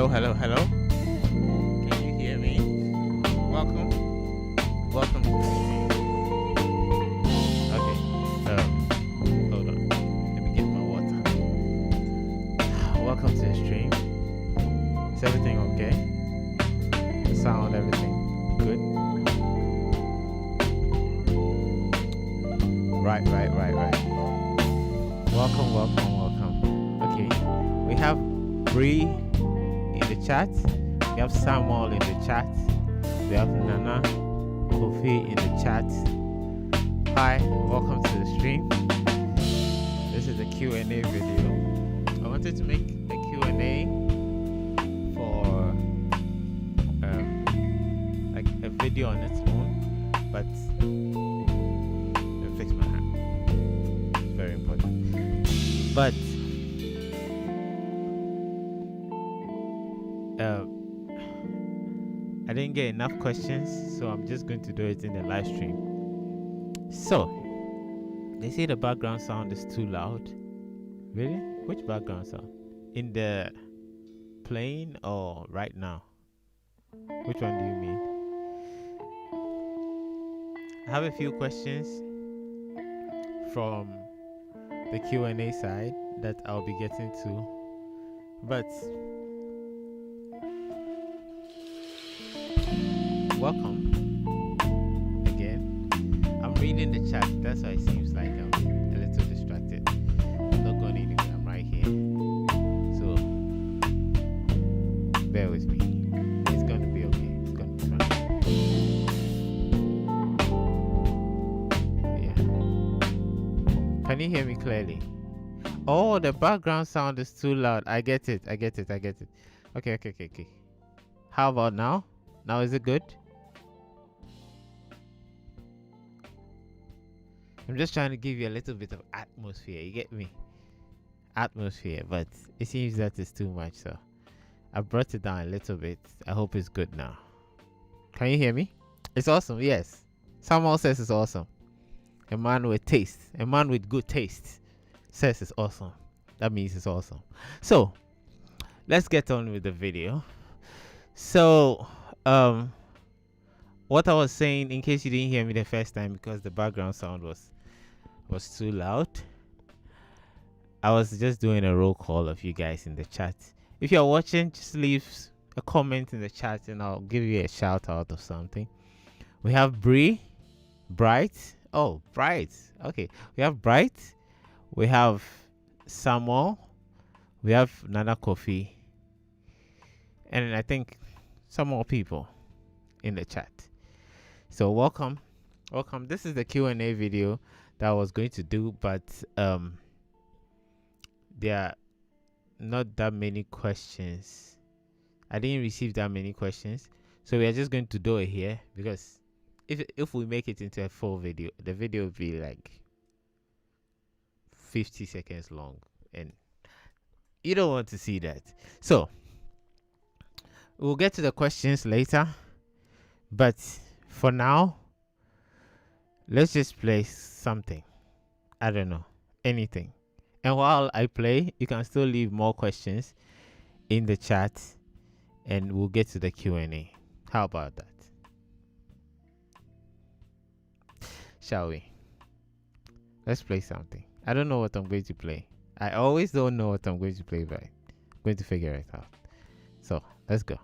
Hello, hello, hello. Can you hear me? Welcome. Welcome to the stream. Okay. Hold on. Let me get my water. Welcome to the stream. Is everything okay? The sound, everything good? Right. Welcome. Okay. We have Bree in the chat. We have Samuel in the chat. We have Nana Kofi in the chat. Hi, welcome to the stream. This is a Q&A video. I wanted to make a Q&A for like a video on its own, but let me fix my hand. It's very important. But I didn't get enough questions, so I'm just going to do it in the live stream. So, they say the background sound is too loud. Really? Which background sound? In the playing or right now? Which one do you mean? I have a few questions from the Q&A side that I'll be getting to, but welcome again. I'm reading the chat, that's why it seems like I'm a little distracted. I'm not going anywhere, I'm right here. So bear with me. It's gonna be okay. It's gonna be fine. Yeah. Can you hear me clearly? Oh, the background sound is too loud. I get it. Okay. How about now? Now is it good? I'm just trying to give you a little bit of atmosphere. You get me? Atmosphere, but it seems that is too much, so I brought it down a little bit. I hope it's good now. Can you hear me? It's awesome, yes. Someone says it's awesome. A man with taste, a man with good taste says it's awesome. That means it's awesome. So let's get on with the video. So what I was saying, in case you didn't hear me the first time because the background sound was too loud, I was just doing a roll call of you guys in the chat. If you're watching, just leave a comment in the chat and I'll give you a shout out or something. We have Bright. Oh, Bright. Okay. We have Bright. We have Samuel. We have Nana Kofi. And I think some more people in the chat. So welcome. This is the Q&A video that I was going to do, but there are not that many questions. I didn't receive that many questions, so we are just going to do it here because if we make it into a full video, the video will be like 50 seconds long, and you don't want to see that. So we'll get to the questions later, but for now, let's just play something. I don't know, anything. And while I play, you can still leave more questions in the chat and we'll get to the Q&A. How about that? Shall we? Let's play something. I don't know what I'm going to play. I always don't know what I'm going to play, but I'm going to figure it out. So let's go.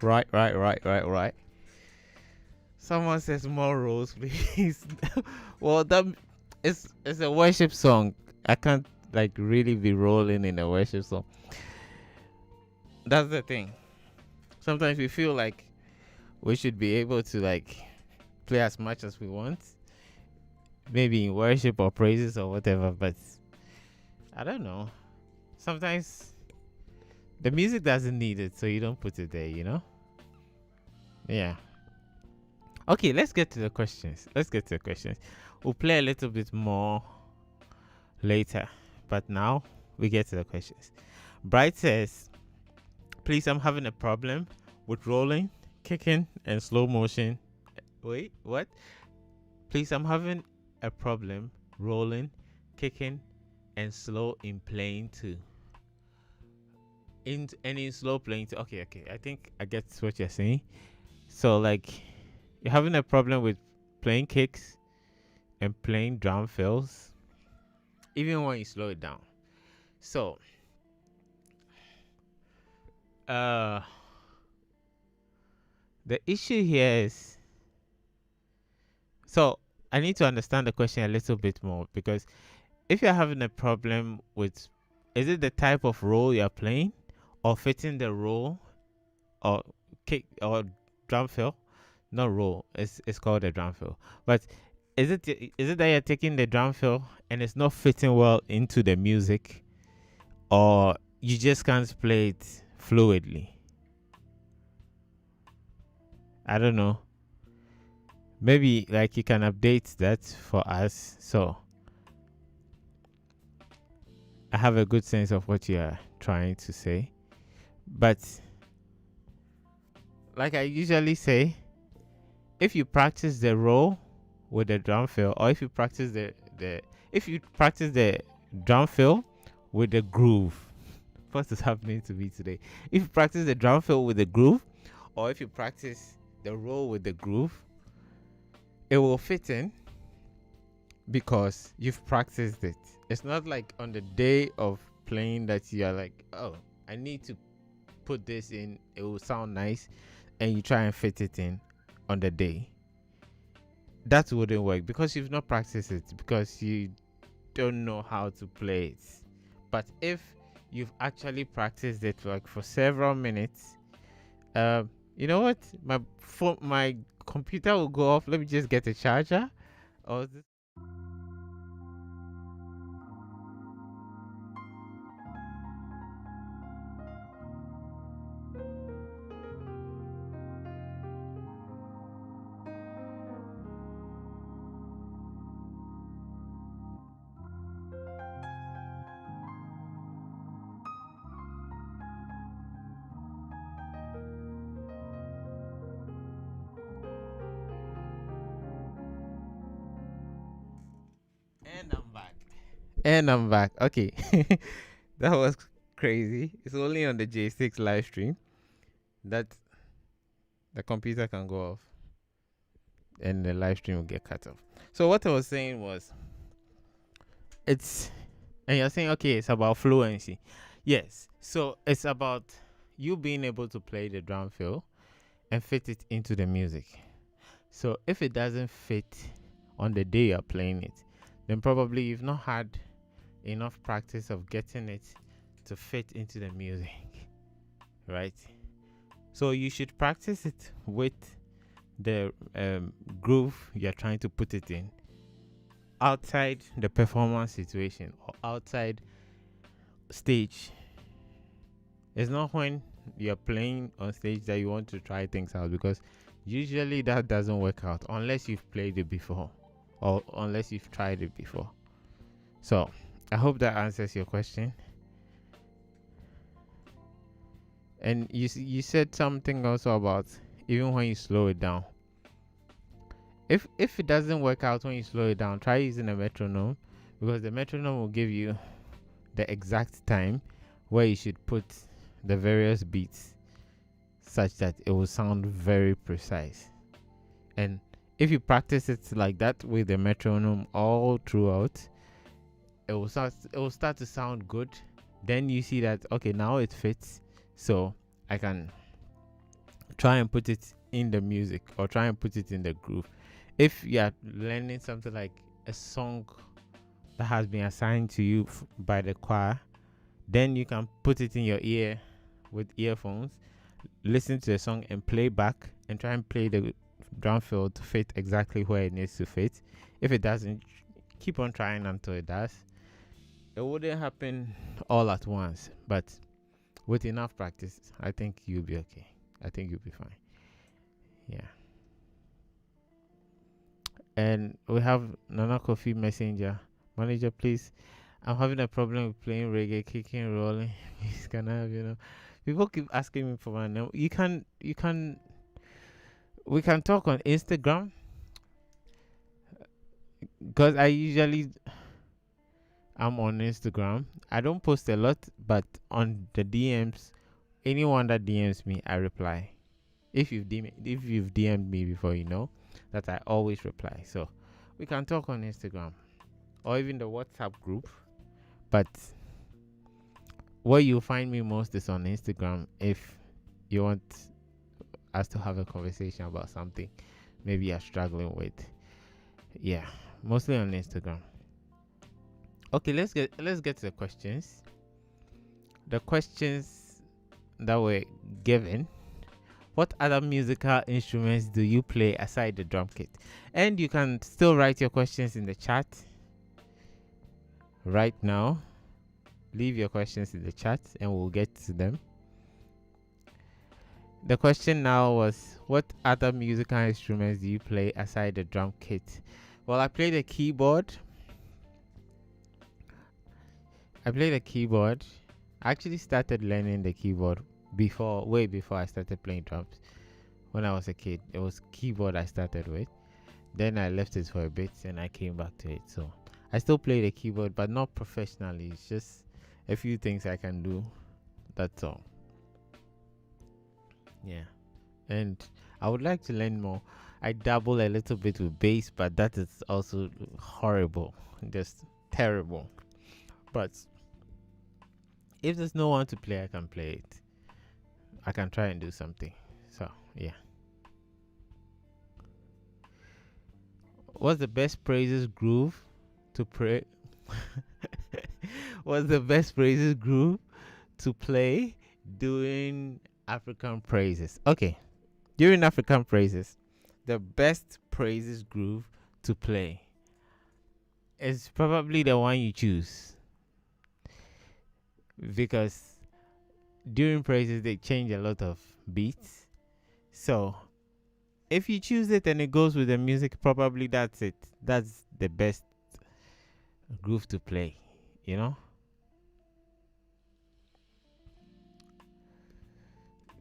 Right. Someone says more rolls, please. Well, that it's a worship song. I can't like really be rolling in a worship song. That's the thing. Sometimes we feel like we should be able to like play as much as we want, maybe in worship or praises or whatever. But I don't know. Sometimes the music doesn't need it, so you don't put it there. Yeah. Okay, let's get to the questions. We'll play a little bit more later, but now we get to the questions. Bright says, please, I'm having a problem with rolling, kicking, and slow motion. Wait, what? Please, I'm having a problem rolling, kicking, and slow in playing too. In slow playing too. Okay. I think I get what you're saying. So like, you're having a problem with playing kicks and playing drum fills, even when you slow it down. So, the issue here is, so I need to understand the question a little bit more, because if you're having a problem with, is it the type of role you're playing or fitting the role or kick or drum fill? Not role, it's called a drum fill. But is it that you're taking the drum fill and it's not fitting well into the music, or you just can't play it fluidly? I don't know. Maybe like you can update that for us, so I have a good sense of what you're trying to say. But like I usually say, if you practice the roll with the drum fill, or if you practice the drum fill with the groove, what is happening to me today? If you practice the drum fill with the groove, or if you practice the roll with the groove, it will fit in because you've practiced it. It's not like on the day of playing that you're like, oh, I need to put this in, it will sound nice, and you try and fit it in on the day. That wouldn't work because you've not practiced it, because you don't know how to play it. But if you've actually practiced it like for several minutes, you know what? My computer will go off. Let me just get a charger. And I'm back. Okay. That was crazy. It's only on the Jaystiqs live stream that the computer can go off and the live stream will get cut off. So what I was saying was, and you're saying, okay, it's about fluency. Yes. So it's about you being able to play the drum fill and fit it into the music. So if it doesn't fit on the day you're playing it, then probably you've not had enough practice of getting it to fit into the music, right? So you should practice it with the groove you're trying to put it in outside the performance situation or outside stage. It's not when you're playing on stage that you want to try things out, because usually that doesn't work out unless you've played it before or unless you've tried it before. So I hope that answers your question. And you said something also about even when you slow it down. If it doesn't work out when you slow it down, try using a metronome, because the metronome will give you the exact time where you should put the various beats such that it will sound very precise. And if you practice it like that with the metronome all throughout, it will start to sound good. Then you see that, okay, now it fits, so I can try and put it in the music or try and put it in the groove. If you are learning something like a song that has been assigned to you by the choir, then you can put it in your ear with earphones, listen to the song and play back and try and play the drum fill to fit exactly where it needs to fit. If it doesn't, keep on trying until it does. It wouldn't happen all at once, but with enough practice, I think you'll be okay. I think you'll be fine. Yeah. And we have Nana Coffee Messenger. Manager, please. I'm having a problem with playing reggae, kicking, rolling. Please, can I have, people keep asking me for my name. We can talk on Instagram, because I'm on Instagram. I don't post a lot, but on the DMs, anyone that DMs me, I reply. If you've DM'd me before, you know that I always reply. So we can talk on Instagram or even the WhatsApp group. But where you find me most is on Instagram. If you want us to have a conversation about something maybe you're struggling with, yeah, mostly on Instagram. Okay, let's get to the questions. The questions that were given: what other musical instruments do you play aside the drum kit? And you can still write your questions in the chat right now. Leave your questions in the chat and we'll get to them. The question now was, what other musical instruments do you play aside the drum kit? Well, I play the keyboard. I actually started learning the keyboard way before I started playing drums. When I was a kid, it was keyboard I started with. Then I left it for a bit and I came back to it. So I still play the keyboard, but not professionally. It's just a few things I can do. That's all. Yeah. And I would like to learn more. I dabble a little bit with bass, but that is also horrible. Just terrible. But if there's no one to play, I can play it. I can try and do something. So, yeah. What's the best praises groove to pray? What's the best praises groove to play during African praises? Okay. During African praises, the best praises groove to play is probably the one you choose. Because during praises, they change a lot of beats. So if you choose it and it goes with the music, probably that's it. That's the best groove to play,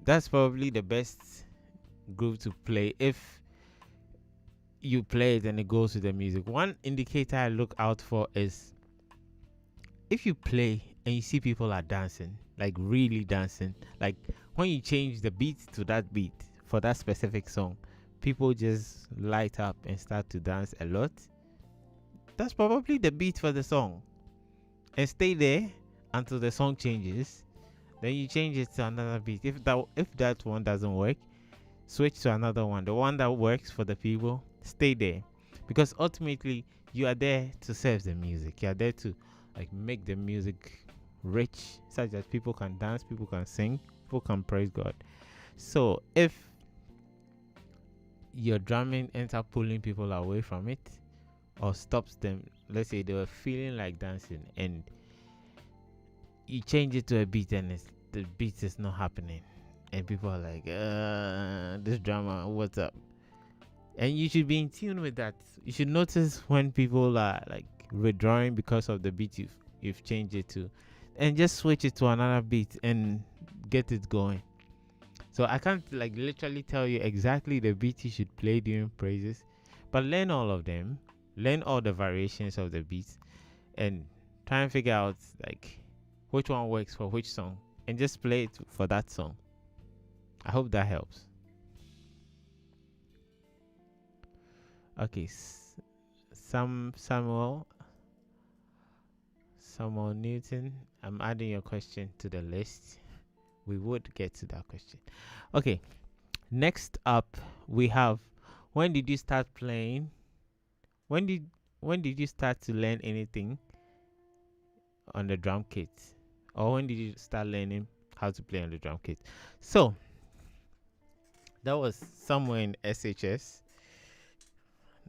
That's probably the best groove to play if you play it and it goes with the music. One indicator I look out for is if you play and you see people are dancing, like really dancing, like when you change the beat to that beat for that specific song, people just light up and start to dance a lot. That's probably the beat for the song. And stay there until the song changes. Then you change it to another beat. If that one doesn't work, switch to another one. The one that works for the people, stay there. Because ultimately, you are there to serve the music. You are there to make the music rich, such that people can dance, people can sing, people can praise God. So if your drumming ends up pulling people away from it or stops them, let's say they were feeling like dancing and you change it to a beat and the beat is not happening and people are like, this drama, what's up? And you should be in tune with that. You should notice when people are withdrawing because of the beat you've changed it to, and just switch it to another beat and get it going. So I can't literally tell you exactly the beat you should play during praises, but learn all of them, learn all the variations of the beats, and try and figure out which one works for which song, and just play it for that song. I hope that helps. Okay, Samuel Newton, I'm adding your question to the list. We would get to that question. Okay, Next up, we have, when did you start playing? When did you start to learn anything on the drum kit? Or when did you start learning how to play on the drum kit? So that was somewhere in SHS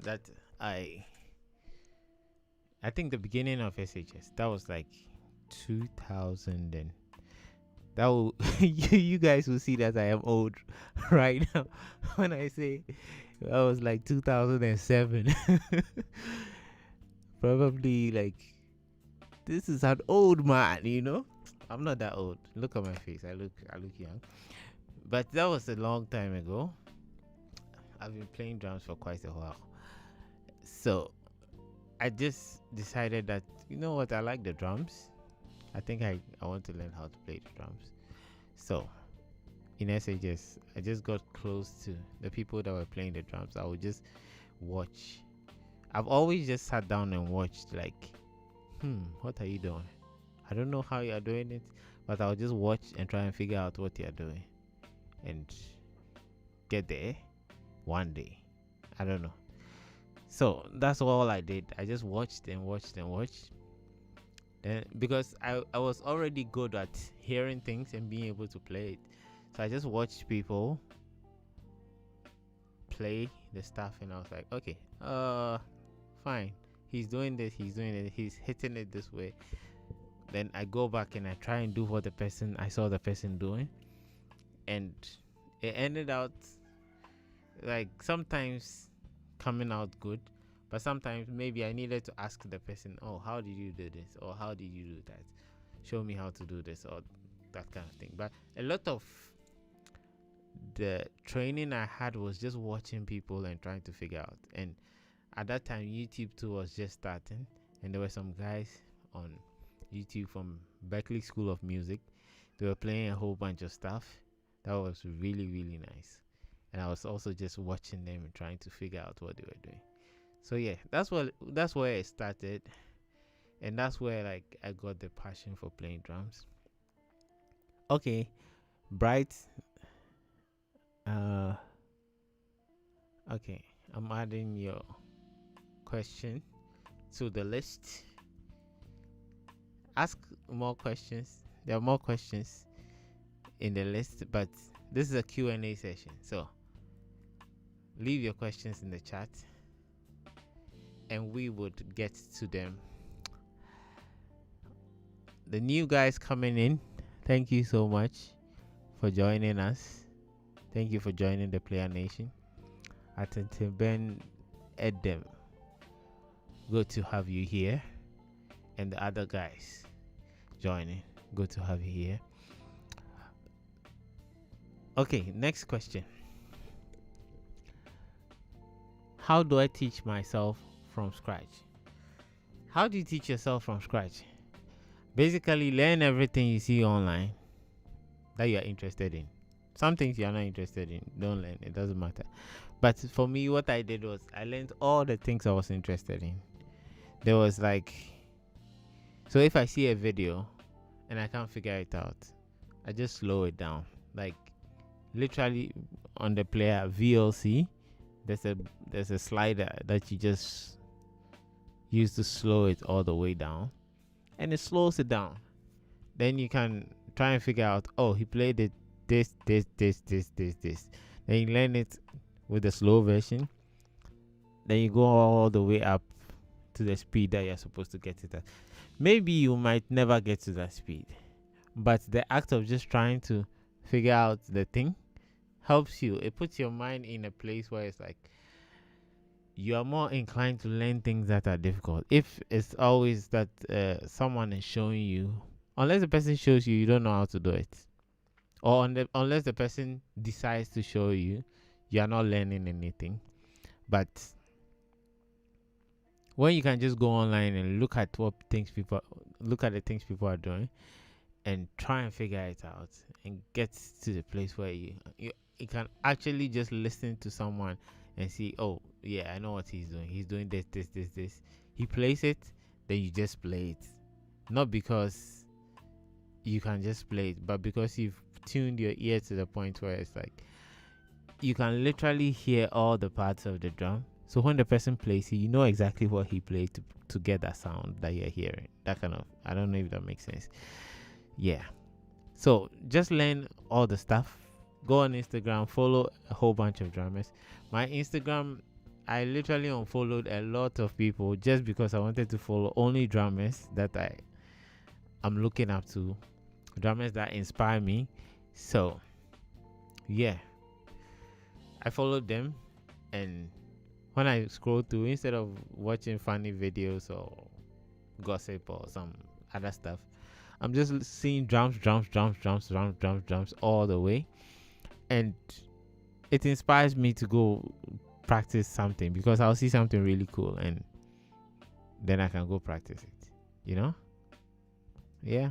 that I think the beginning of SHS. That was like 2000, and that will you guys will see that I am old right now when I say that was like 2007. Probably like, this is an old man, you know. I'm not that old. Look at my face. I look young. But that was a long time ago. I've been playing drums for quite a while. So I just decided that, you know what, I like the drums. I think I want to learn how to play the drums. So in SHS, I just got close to the people that were playing the drums. I would just watch. I've always just sat down and watched, like, what are you doing? I don't know how you're doing it, but I'll just watch and try and figure out what you're doing and get there one day. I don't know. So that's all I did. I just watched and watched and watched. Then, because I was already good at hearing things and being able to play it, so I just watched people play the stuff, and I was like, okay, fine. He's doing this. He's doing it. He's hitting it this way. Then I go back and I try and do what I saw the person doing, and it ended out like sometimes coming out good, but sometimes maybe I needed to ask the person, oh, how did you do this, or how did you do that, show me how to do this, or that kind of thing. But a lot of the training I had was just watching people and trying to figure out. And at that time, YouTube too was just starting, and there were some guys on YouTube from Berkeley School of Music. They were playing a whole bunch of stuff that was really, really nice, and I was also just watching them and trying to figure out what they were doing. So yeah, that's where it started, and that's where like I got the passion for playing drums. Okay, Bright. Okay, I'm adding your question to the list. Ask more questions. There are more questions in the list, but this is a Q&A session, so leave your questions in the chat and we would get to them. The new guys coming in, thank you so much for joining us. Thank you for joining the Player Nation. Ben Edem, good to have you here. And the other guys joining, good to have you here. Okay, next question. How do I teach myself from scratch? How do you teach yourself from scratch? Basically, learn everything you see online that you are interested in. Some things you are not interested in, don't learn. It doesn't matter. But for me, what I did was I learned all the things I was interested in. There was like, so if I see a video and I can't figure it out, I just slow it down. Like literally on the player VLC, there's a slider that you just use to slow it all the way down, and it slows it down. Then you can try and figure out, oh, he played it this. Then you learn it with the slow version. Then you go all the way up to the speed that you're supposed to get it at. Maybe you might never get to that speed, but the act of just trying to figure out the thing helps you. It puts your mind in a place where it's like you are more inclined to learn things that are difficult. If it's always that someone is showing you, unless the person shows you, you don't know how to do it, or unless the person decides to show you, you are not learning anything. But when you can just go online and look at the things people are doing and try and figure it out and get to the place where you can actually just listen to someone and see, oh yeah, I know what he's doing. He's doing this. He plays it, then you just play it. Not because you can just play it, but because you've tuned your ear to the point where it's like you can literally hear all the parts of the drum. So when the person plays it, you know exactly what he played to get that sound that you're hearing. That kind of, I don't know if that makes sense. Yeah. So just learn all the stuff. Go on Instagram, follow a whole bunch of drummers. My Instagram, I literally unfollowed a lot of people just because I wanted to follow only drummers that I'm looking up to, drummers that inspire me. So yeah, I followed them, and when I scroll through, instead of watching funny videos or gossip or some other stuff, I'm just seeing drums all the way, and it inspires me to go practice something because I'll see something really cool and then I can go practice it, you know? Yeah.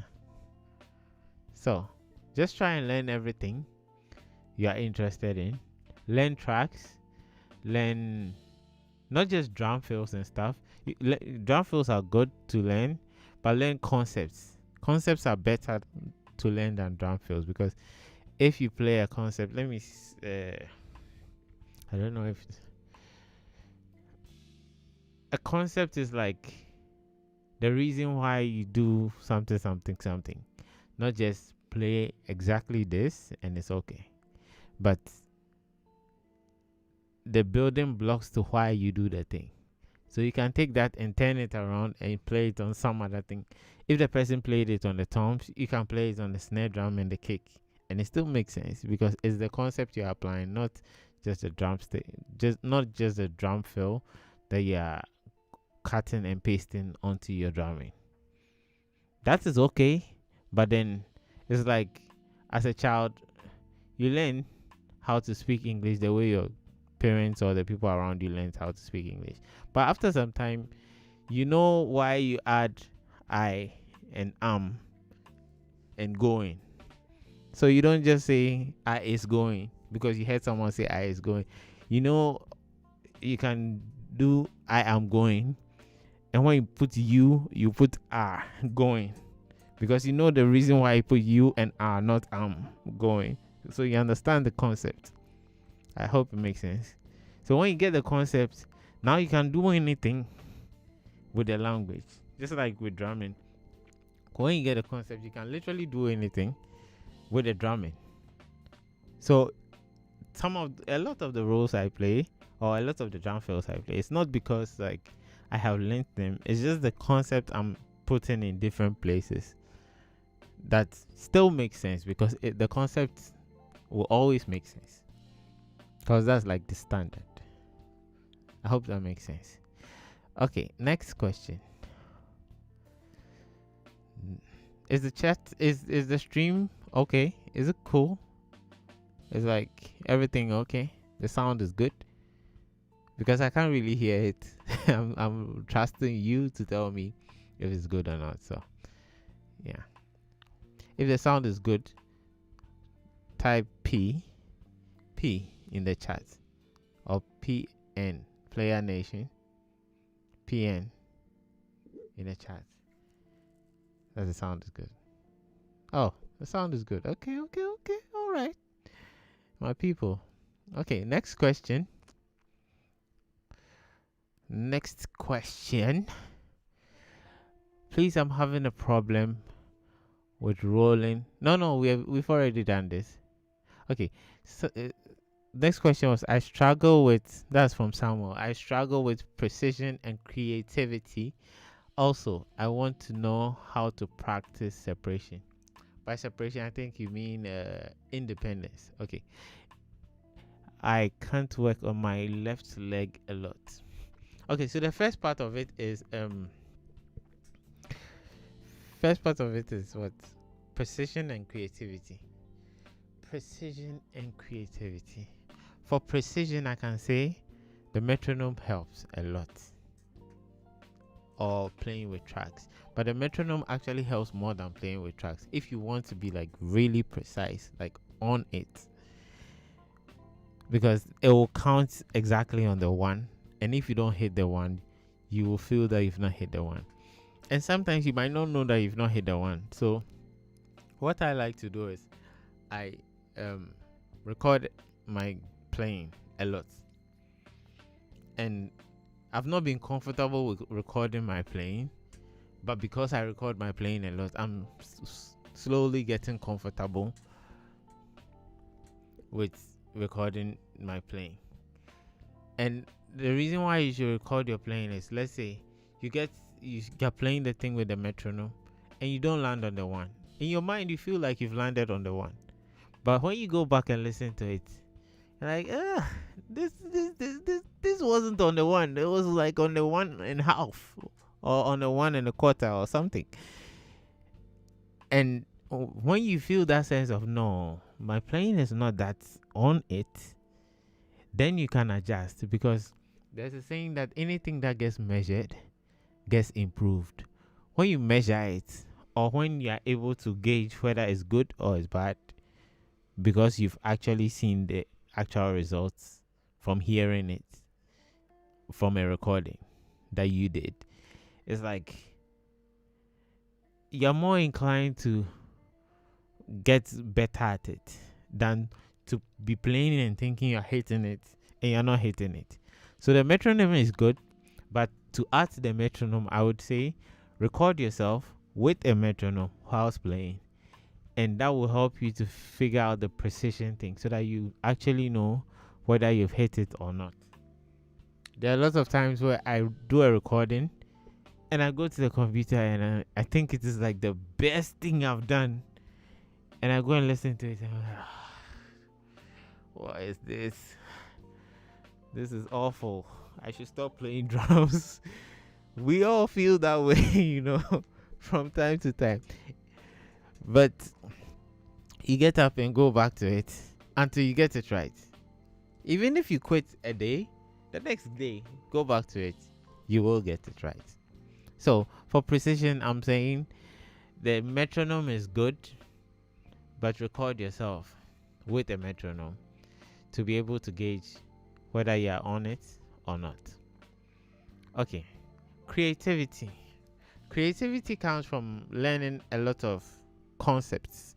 So just try and learn everything you are interested in. Learn tracks, learn not just drum fills and stuff. Drum fills are good to learn, but learn concepts. Concepts are better to learn than drum fills, because if you play a concept, I don't know if a concept is like the reason why you do something, not just play exactly this and it's okay, but the building blocks to why you do the thing. So you can take that and turn it around and play it on some other thing. If the person played it on the toms, you can play it on the snare drum and the kick, and it still makes sense because it's the concept you're applying, not just the drum stick, not just the drum fill that you're cutting and pasting onto your drumming. That is okay, but then it's like, as a child, you learn how to speak English the way your parents or the people around you learn how to speak English. But after some time, you know why you add I and and going. So you don't just say I is going because you heard someone say I is going. You know, you can do I am going, and when you put you put are going, because you know the reason why you put you and are, not am going. So you understand the concept. I hope it makes sense. So when you get the concept, now you can do anything with the language, just like with drumming. When you get the concept, you can literally do anything with the drumming. So a lot of the roles I play, or a lot of the drum fills I play, it's not because like I have learned them. It's just the concept I'm putting in different places that still makes sense, because the concept will always make sense, because that's like the standard. I hope that makes sense. Okay, next question. Is the stream okay? Is it cool? Is like everything okay? The sound is good? Because I can't really hear it. I'm trusting you to tell me if it's good or not. So yeah, if the sound is good, type P in the chat, or PN, Player Nation, PN in the chat. That the sound is good. Oh, the sound is good. Okay. All right, my people. Okay, next question. Please, I'm having a problem with rolling. No, we've already done this. Okay, so next question was, that's from Samuel. I struggle with precision and creativity. Also, I want to know how to practice separation. By separation, I think you mean independence. Okay. I can't work on my left leg a lot. Okay, so the first part of it is what? Precision and creativity. For precision, I can say the metronome helps a lot, or playing with tracks. But the metronome actually helps more than playing with tracks if you want to be like really precise, like on it, because it will count exactly on the one, and if you don't hit the one, you will feel that you've not hit the one, and sometimes you might not know that you've not hit the one. So what I like to do is I record my playing a lot, and I've not been comfortable with recording my playing, but because I record my playing a lot, I'm slowly getting comfortable with recording my playing. And the reason why you should record your playing is, let's say you're playing the thing with the metronome and you don't land on the one. In your mind, you feel like you've landed on the one, but when you go back and listen to it, you're like, this wasn't on the one. It was like on the 1.5 or on the 1.25 or something. And when you feel that sense of, no, my playing is not that on it, then you can adjust, because there's a saying that anything that gets measured gets improved. When you measure it, or when you are able to gauge whether it's good or it's bad, because you've actually seen the actual results from hearing it from a recording that you did, it's like you're more inclined to get better at it than to be playing and thinking you're hitting it and you're not hitting it. So the metronome is good, but to add to the metronome, I would say record yourself with a metronome whilst playing, and that will help you to figure out the precision thing so that you actually know whether you've hit it or not. There are lots of times where I do a recording and I go to the computer and I think it is like the best thing I've done, and I go and listen to it and I'm like, what is this? This is awful. I should stop playing drums. We all feel that way, from time to time. But you get up and go back to it until you get it right. Even if you quit a day, the next day, go back to it. You will get it right. So, for precision, I'm saying the metronome is good, but record yourself with a metronome to be able to gauge whether you're on it or not. Okay. Creativity. Creativity comes from learning a lot of concepts.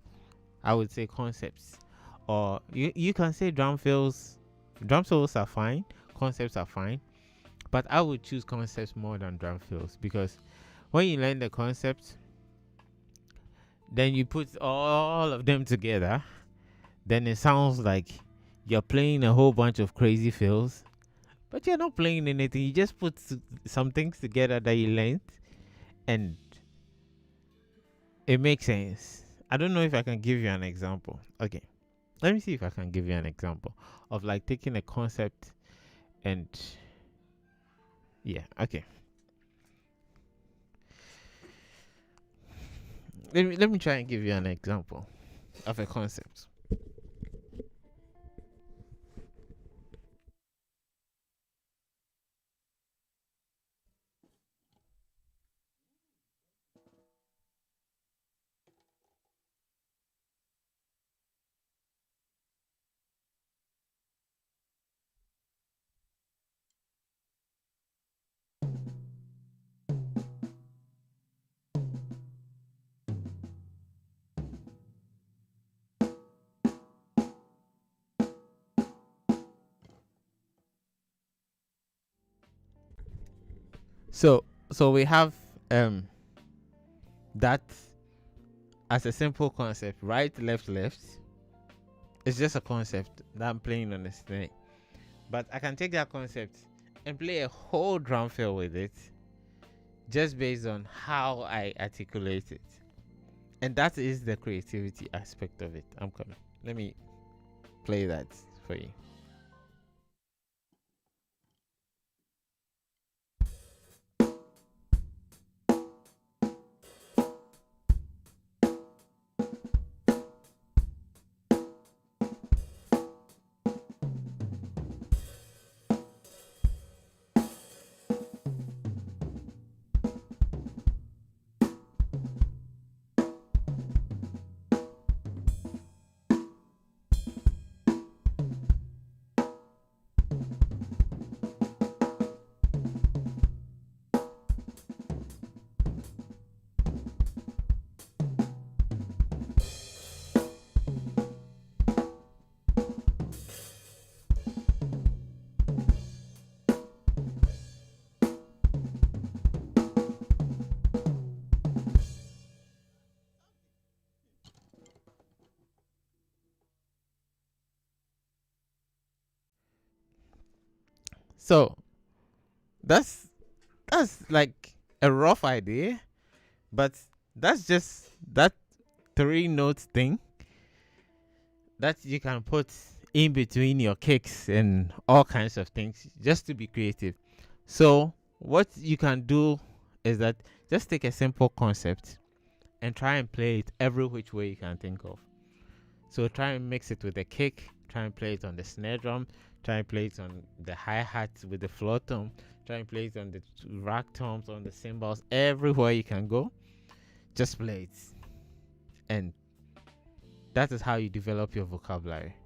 I would say concepts. Or you can say drum fills are fine, concepts are fine, but I would choose concepts more than drum fills, because when you learn the concepts, then you put all of them together, then it sounds like you're playing a whole bunch of crazy fills, but you're not playing anything. You just put some things together that you learned, and it makes sense. I don't know if I can give you an example. Okay, let me see if I can give you an example of like taking a concept and okay. Let me try and give you an example of a concept. So we have that as a simple concept, right, left, left. It's just a concept that I'm playing on the snare. But I can take that concept and play a whole drum fill with it, just based on how I articulate it. And that is the creativity aspect of it. I'm coming. Let me play that for you. So that's like a rough idea, but that's just that 3 note thing that you can put in between your kicks and all kinds of things just to be creative. So what you can do is that just take a simple concept and try and play it every which way you can think of. So try and mix it with the kick, try and play it on the snare drum, try and play it on the hi-hat with the floor tom, try and play it on the rack toms, on the cymbals, everywhere you can go. Just play it. And that is how you develop your vocabulary.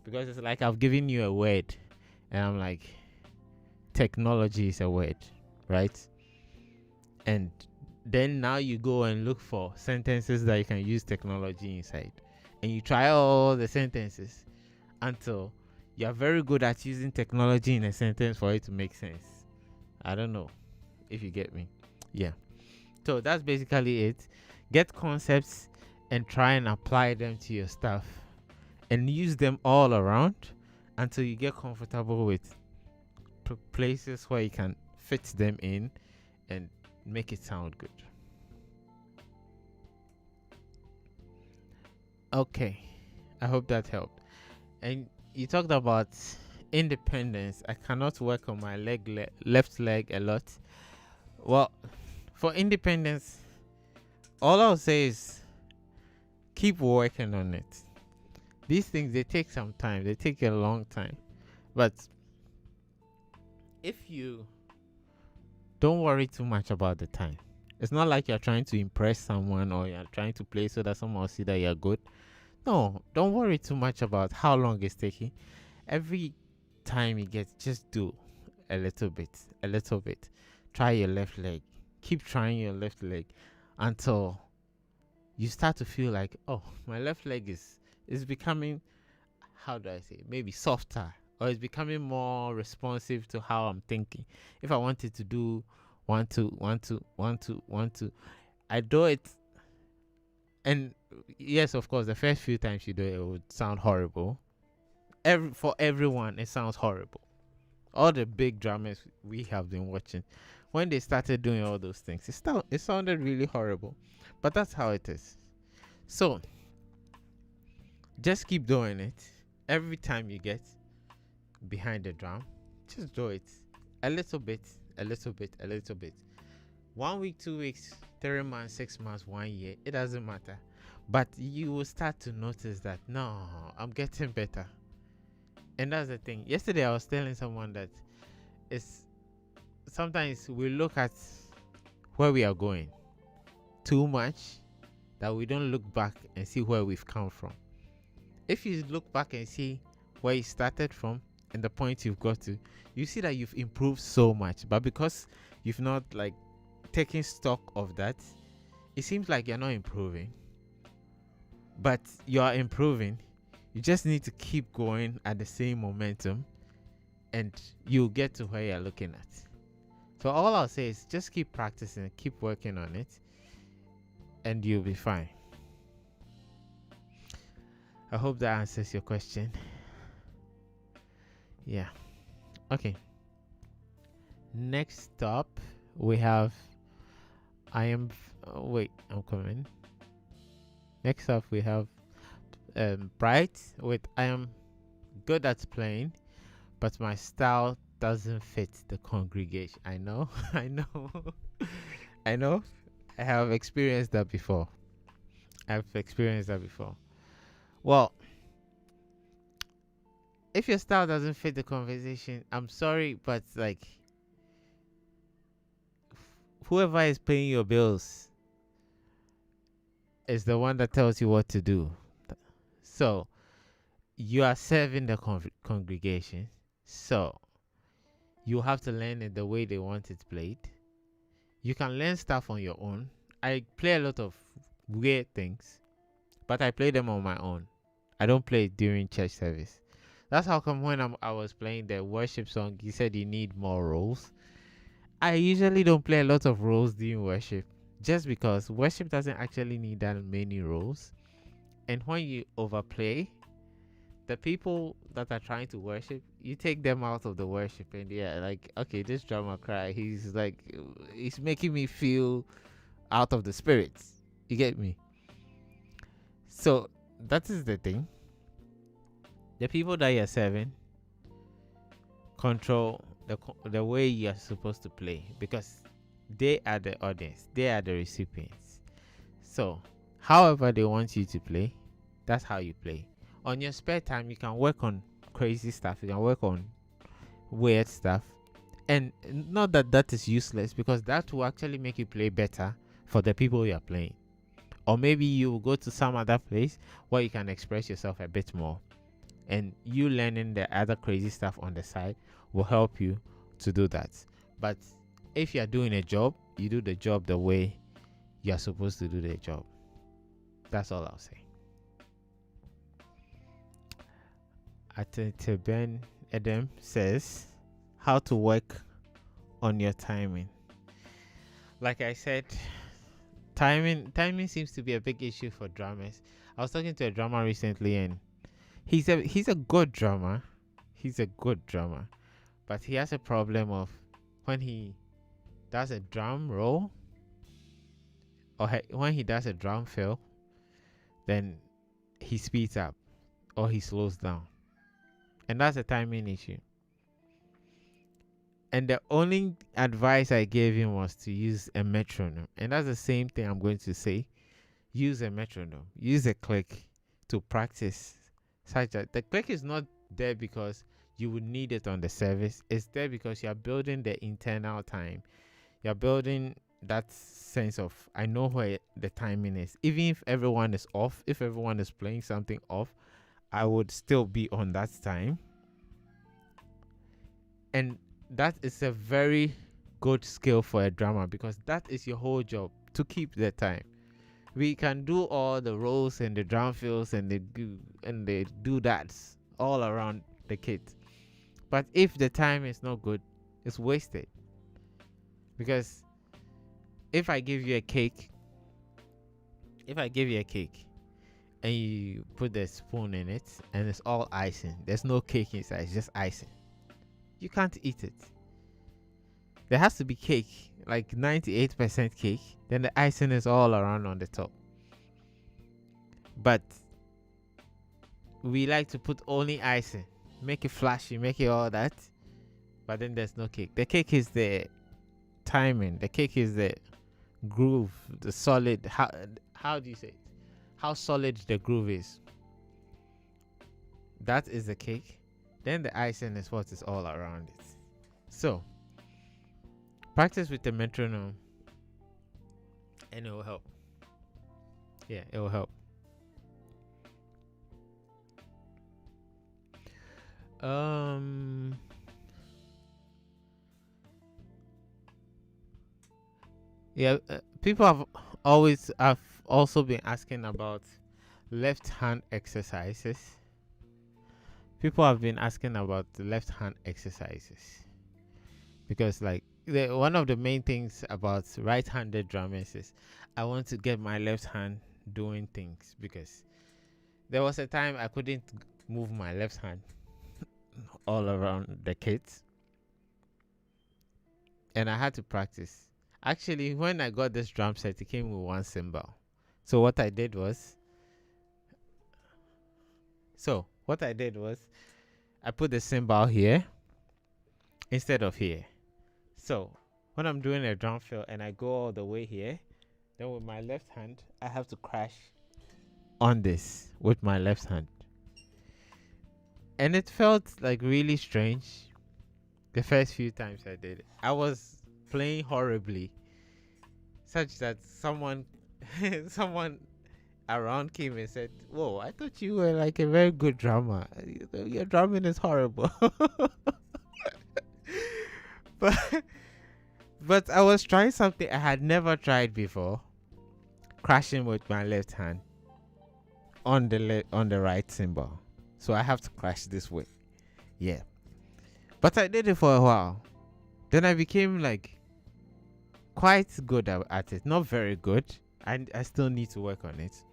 Because it's like I've given you a word and I'm like, technology is a word, right? And then now you go and look for sentences that you can use technology inside. And you try all the sentences until you're very good at using technology in a sentence for it to make sense. I don't know if you get me. Yeah. So that's basically it. Get concepts and try and apply them to your stuff and use them all around until you get comfortable with places where you can fit them in and make it sound good. Okay, I hope that helped. And you talked about independence. I cannot work on my left leg a lot. Well, for independence, all I'll say is keep working on it. These things, they take some time. They take a long time. But if you don't worry too much about the time, it's not like you're trying to impress someone or you're trying to play so that someone will see that you're good. No, don't worry too much about how long it's taking. Every time you get, just do a little bit, a little bit. Try your left leg. Keep trying your left leg until you start to feel like, oh, my left leg is becoming, how do I say, maybe softer, or it's becoming more responsive to how I'm thinking. If I wanted to do 1 2 1 2 1 2 1 2, I do it. And yes, of course, the first few times you do it, it would sound horrible. For everyone, it sounds horrible. All the big drummers we have been watching, when they started doing all those things, it sounded really horrible. But that's how it is. So just keep doing it. Every time you get behind the drum, just do it a little bit, a little bit, a little bit. 1 week, 2 weeks, 3 months, 6 months, 1 year, it doesn't matter. But you will start to notice that, no, I'm getting better. And that's the thing. Yesterday I was telling someone that it's sometimes we look at where we are going too much that we don't look back and see where we've come from. If you look back and see where you started from and the point you've got to, you see that you've improved so much. But because you've not like taking stock of that, it seems like you're not improving. But you are improving. You just need to keep going at the same momentum and you'll get to where you're looking at. So all I'll say is just keep practicing, keep working on it, and you'll be fine. I hope that answers your question. Yeah. Okay. Next up, we have I'm coming. Next up, we have Bright with I am good at playing, but my style doesn't fit the congregation. I know, I know, I know. I have experienced that before. Well, if your style doesn't fit the conversation, I'm sorry, but like whoever is paying your bills is the one that tells you what to do. So you are serving the congregation. So you have to learn it the way they want it played. You can learn stuff on your own. I play a lot of weird things, but I play them on my own. I don't play it during church service. That's how come when I was playing the worship song, you said you need more roles. I usually don't play a lot of roles during worship, just because worship doesn't actually need that many roles. And when you overplay, the people that are trying to worship, you take them out of the worship, and yeah, like, okay, this drummer cry, he's like, he's making me feel out of the spirits. You get me? So that is the thing. The people that you're serving control the way you're supposed to play, because they are the audience, they are the recipients. So however they want you to play, that's how you play. On your spare time, you can work on crazy stuff, you can work on weird stuff, and not that that is useless, because that will actually make you play better for the people you're playing. Or maybe you will go to some other place where you can express yourself a bit more, and you learning the other crazy stuff on the side will help you to do that. But if you're doing a job, you do the job the way you're supposed to do the job. That's all I'll say. Ben Edem says, how to work on your timing. Like I said, timing seems to be a big issue for drummers. I was talking to a drummer recently, and he's a good drummer. He's a good drummer, but he has a problem of when he does a drum roll, or when he does a drum fill, then he speeds up or he slows down, and that's a timing issue. And the only advice I gave him was to use a metronome, and that's the same thing I'm going to say. Use a metronome, use a click to practice, such that the click is not there because you would need it on the service. It's there because you're building the internal time. You're building that sense of, I know where the timing is. Even if everyone is off, if everyone is playing something off, I would still be on that time. And that is a very good skill for a drummer, because that is your whole job, to keep the time. We can do all the rolls and the drum fills and the do that's all around the kit, but if the time is not good, it's wasted. Because if I give you a cake and you put the spoon in it and it's all icing, there's no cake inside, it's just icing, you can't eat it. There has to be cake, like 98% cake, then the icing is all around on the top. But we like to put only icing, make it flashy, make it all that, but then there's no cake. The cake is the timing, the cake is the groove, the solid, how do you say it? How solid the groove is. That is the cake. Then the icing is what is all around it. So practice with the metronome and it will help. Yeah, it will help. People have also been asking about left hand exercises. People have been asking about the left hand exercises, because like one of the main things about right-handed drummers is I want to get my left hand doing things, because there was a time I couldn't move my left hand all around the kit, and I had to practice. Actually, when I got this drum set, it came with one cymbal. So what I did was I put the cymbal here instead of here. So when I'm doing a drum fill and I go all the way here, then with my left hand, I have to crash on this with my left hand. And it felt like really strange the first few times I did it. I was playing horribly, such that someone around came and said, "Whoa, I thought you were like a very good drummer. Your drumming is horrible." But I was trying something I had never tried before, crashing with my left hand on the right cymbal. So I have to crash this way. Yeah. But I did it for a while. Then I became like quite good at it. Not very good. I still need to work on it.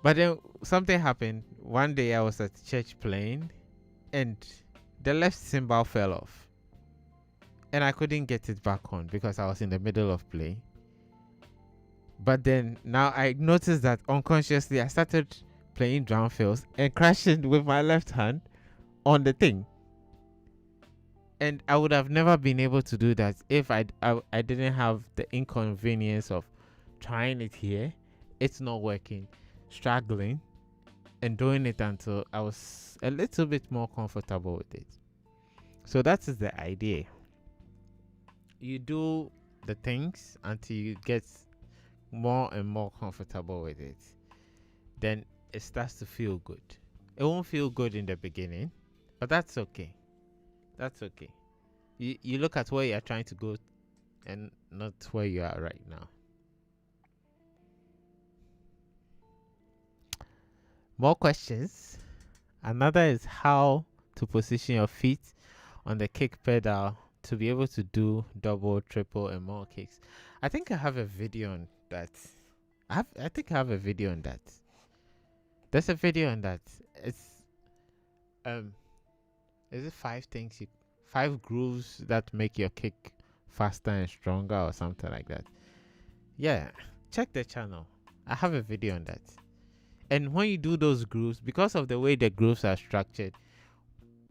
But then something happened one day I was at church playing, and the left cymbal fell off, and I couldn't get it back on because I was in the middle of playing. But then now I noticed that unconsciously I started playing drum fills and crashing with my left hand on the thing. And I would have never been able to do that if I didn't have the inconvenience of trying it here, it's not working, struggling, and doing it until I was a little bit more comfortable with it. So that is the idea. You do the things until you get more and more comfortable with it. Then it starts to feel good. It won't feel good in the beginning, but that's okay. That's okay. You look at where you're trying to go and not where you are right now. More questions. Another is how to position your feet on the kick pedal to be able to do double, triple, and more kicks. I think I have a video on that. I think I have a video on that. There's a video on that. It's is it 5 grooves that make your kick faster and stronger or something like that? Yeah, check the channel. I have a video on that. And when you do those grooves, because of the way the grooves are structured,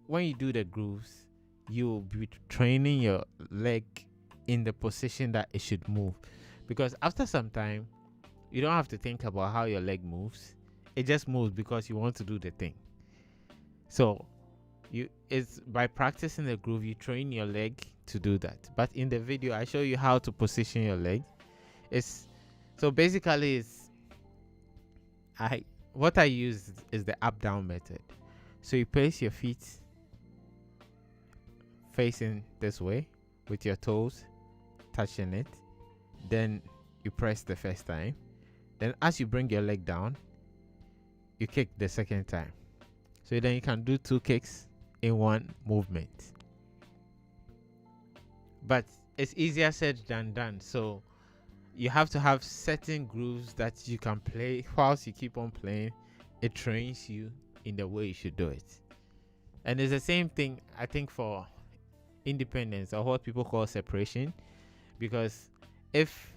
when you do the grooves, you'll be training your leg in the position that it should move. Because after some time, you don't have to think about how your leg moves. It just moves because you want to do the thing. So it's by practicing the groove, you train your leg to do that. But in the video, I show you how to position your leg. What I use is the up down method. So you place your feet facing this way with your toes touching it. Then you press the first time. Then as you bring your leg down, you kick the second time. So then you can do 2 kicks in one movement. But it's easier said than done. So you have to have certain grooves that you can play. Whilst you keep on playing, it trains you in the way you should do it. And it's the same thing, I think, for independence, or what people call separation. Because if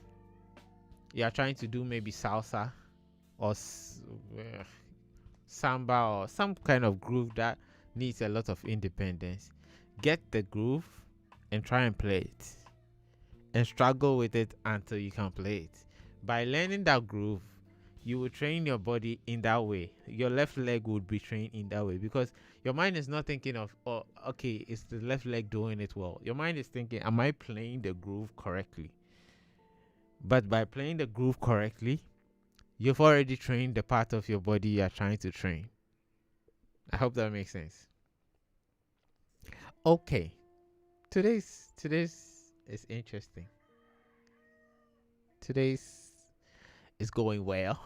you are trying to do maybe salsa or samba or some kind of groove that needs a lot of independence, get the groove and try and play it, and struggle with it until you can play it. By learning that groove, you will train your body in that way. Your left leg would be trained in that way, because your mind is not thinking of, oh, okay, it's the left leg doing it well. Your mind is thinking, am I playing the groove correctly? But by playing the groove correctly, you've already trained the part of your body you are trying to train. I hope that makes sense. Okay. Today's is interesting. Today's is going well.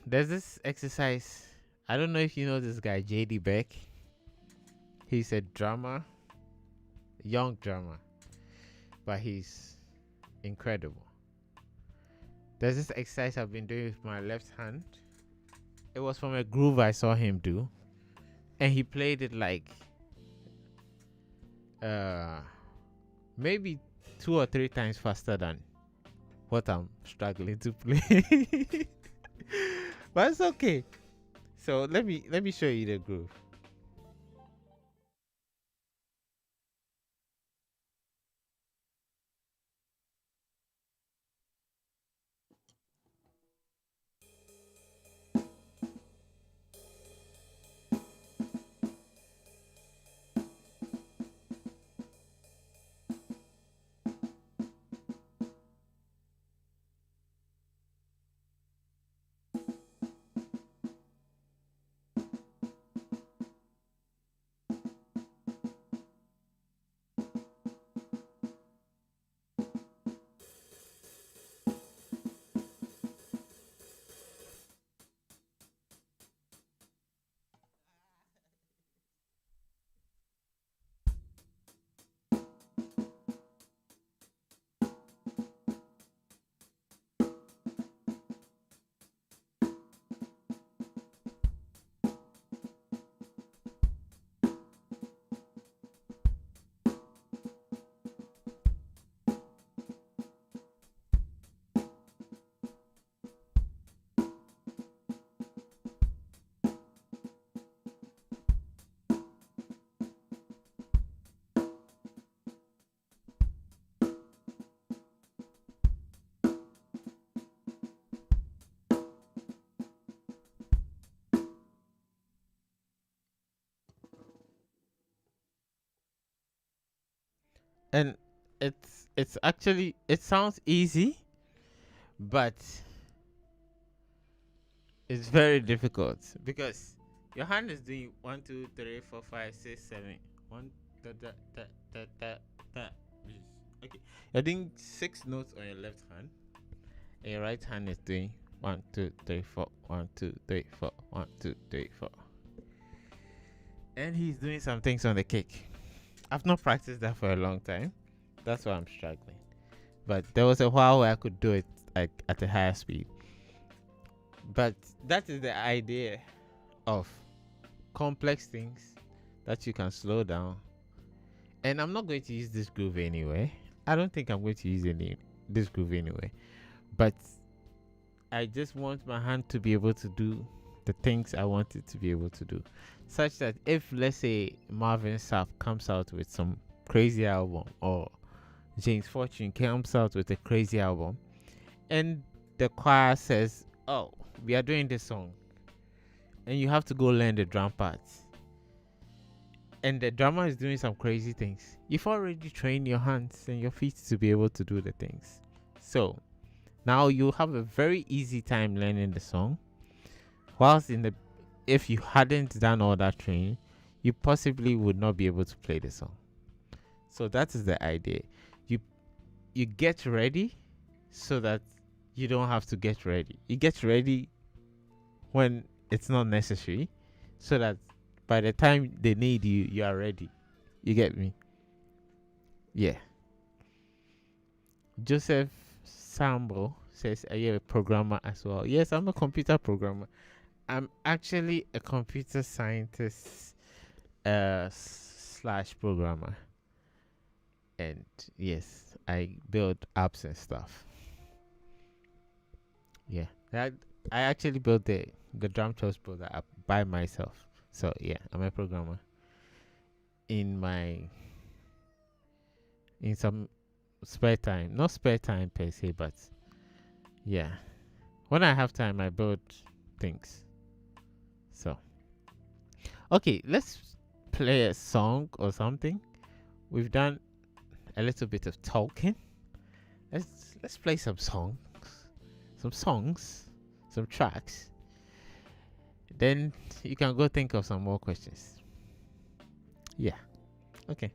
There's this exercise. I don't know if you know this guy, JD Beck. He's a drummer, young drummer, but he's incredible. There's this exercise I've been doing with my left hand. It was from a groove I saw him do, and he played it like maybe 2 or 3 times faster than what I'm struggling to play. But it's okay. So let me show you the groove. And it's actually, it sounds easy, but it's very difficult because your hand is doing 1, 2, 3, 4, 5, 6, 7. One da da da da da da. Okay, you're doing 6 notes on your left hand, and your right hand is doing 1, 2, 3, 4, 1, 2, 3, 4, 1, 2, 3, 4. And he's doing some things on the kick. I've not practiced that for a long time. That's why I'm struggling. But there was a while where I could do it like at a higher speed. But that is the idea of complex things that you can slow down. And I'm not going to use this groove anyway. I don't think I'm going to use this groove anyway. But I just want my hand to be able to do the things I want it to be able to do. Such that if, let's say, Marvin Sapp comes out with some crazy album, or James Fortune comes out with a crazy album, and the choir says, "Oh, we are doing this song," and you have to go learn the drum parts, and the drummer is doing some crazy things, you've already trained your hands and your feet to be able to do the things. So now you have a very easy time learning the song. Whilst if you hadn't done all that training, you possibly would not be able to play the song. So that is the idea. You get ready so that you don't have to get ready. You get ready when it's not necessary, so that by the time they need you, you are ready. You get me? Yeah. Joseph Sambo says, "Are you a programmer as well?" Yes, I'm a computer programmer. I'm actually a computer scientist slash programmer. And yes, I build apps and stuff. Yeah. I actually built the drum choice builder app by myself. So yeah, I'm a programmer. In some spare time. Not spare time per se, but yeah. When I have time, I build things. So okay, let's play a song or something. We've done a little bit of talking. Let's play some songs, some tracks. Then you can go think of some more questions. Yeah. Okay.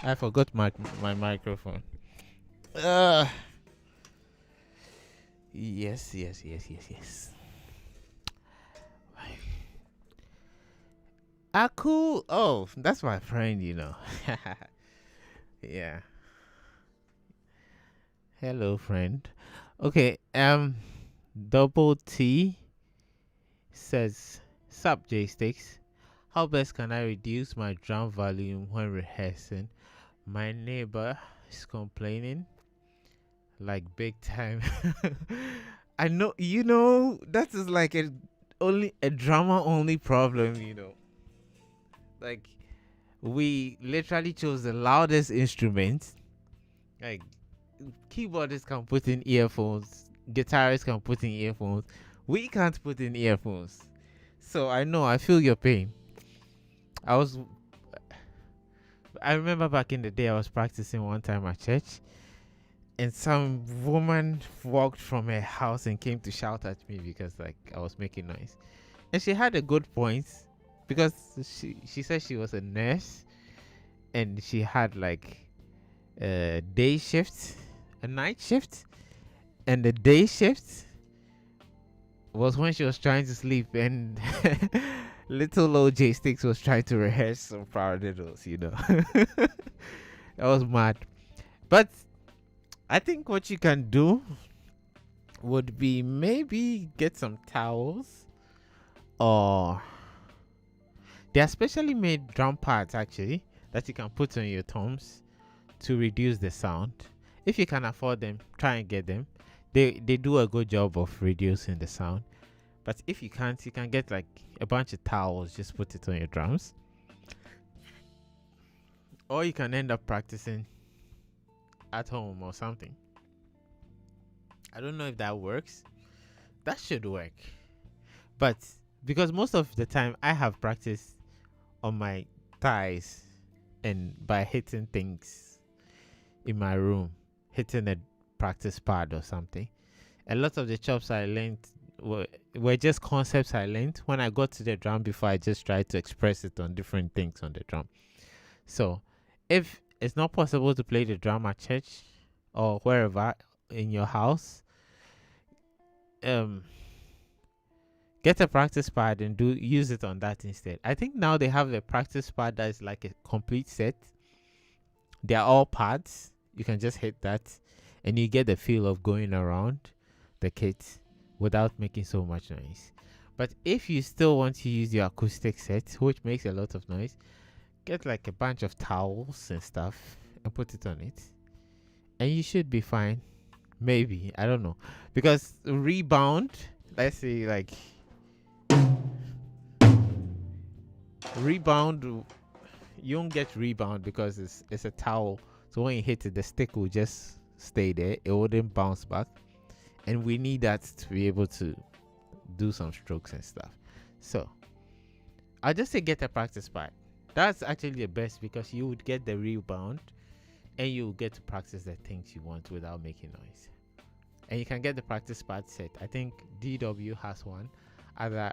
I forgot my microphone. Uh, yes. Aku, oh, that's my friend, you know. Yeah. Hello, friend. Okay. Double T says, "Sup, Jaystiqs. How best can I reduce my drum volume when rehearsing? My neighbor is complaining like big time." I know, that is like a drama only problem, Like, we literally chose the loudest instrument. Like, keyboardists can put in earphones, guitarists can put in earphones. We can't put in earphones. So I know, I feel your pain. I remember back in the day I was practicing one time at church, and some woman walked from her house and came to shout at me because like I was making noise. And she had a good point, because she said she was a nurse and she had like a day shift, a night shift, and the day shift was when she was trying to sleep, and little old Jaystiqs was trying to rehearse some paradiddles, That was mad. But I think what you can do would be maybe get some towels, or they are specially made drum pads actually that you can put on your toms to reduce the sound. If you can afford them, try and get them. They do a good job of reducing the sound. But if you can't, you can get like a bunch of towels, just put it on your drums. Or you can end up practicing at home or something. I don't know if that works. That should work. But because most of the time I have practiced on my thighs and by hitting things in my room, hitting a practice pad or something. A lot of the chops I learned were just concepts I learned when I got to the drum before I just tried to express it on different things on the drum. So if it's not possible to play the drum at church or wherever in your house, get a practice pad and use it on that instead. I think now they have a practice pad that is like a complete set. They are all pads. You can just hit that and you get the feel of going around the kit without making so much noise. But if you still want to use your acoustic set, which makes a lot of noise, get like a bunch of towels and stuff and put it on it, and you should be fine. Maybe, I don't know, because rebound, let's say like rebound, you won't get rebound because it's a towel. So when you hit it, the stick will just stay there. It wouldn't bounce back. And we need that to be able to do some strokes and stuff. So I'll just say get a practice pad. That's actually the best, because you would get the rebound and you get to practice the things you want without making noise. And you can get the practice pad set. I think DW has one. Other